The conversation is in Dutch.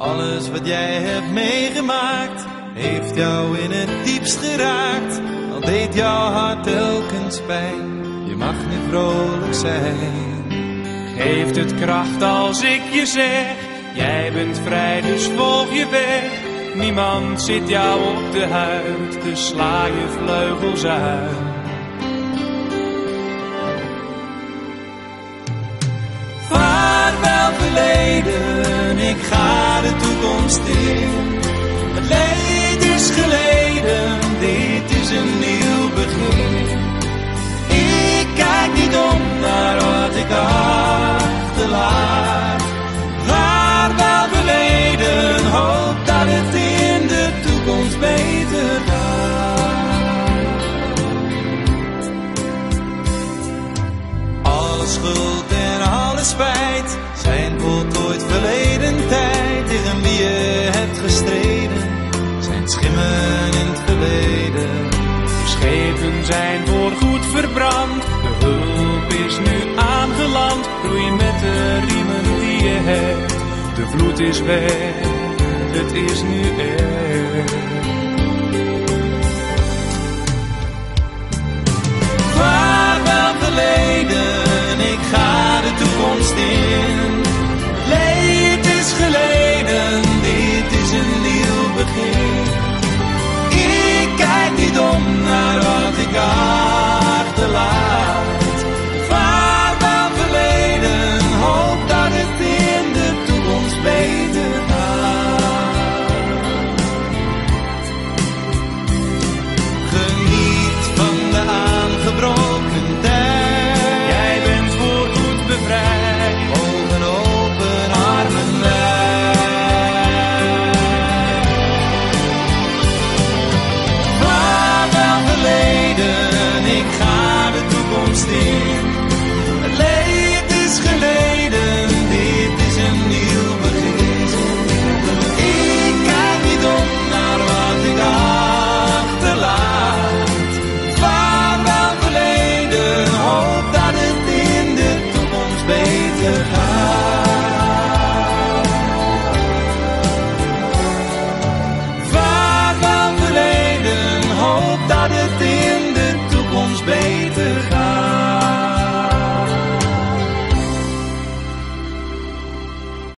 Alles wat jij hebt meegemaakt, heeft jou in het diepst geraakt. Al deed jouw hart telkens pijn, je mag nu vrolijk zijn. Geeft het kracht als ik je zeg, jij bent vrij dus volg je weg. Niemand zit jou op de huid, dus sla je vleugels uit. Vaarwel verleden, ik ga de toekomst in. Het leed is geleden, dit is een nieuw begin. Ik kijk niet om naar wat ik achterlaat. Vaarwel verleden, hoop dat het in de toekomst beter gaat. Alle schuld en alle spijt zijn voltooid verleden tijd. Tegen wie je hebt gestreden, zijn schimmen in het verleden. De schepen zijn voorgoed verbrand, de hulp is nu aangeland. Roei met de riemen die je hebt, de vloed is weg, het is nu echt.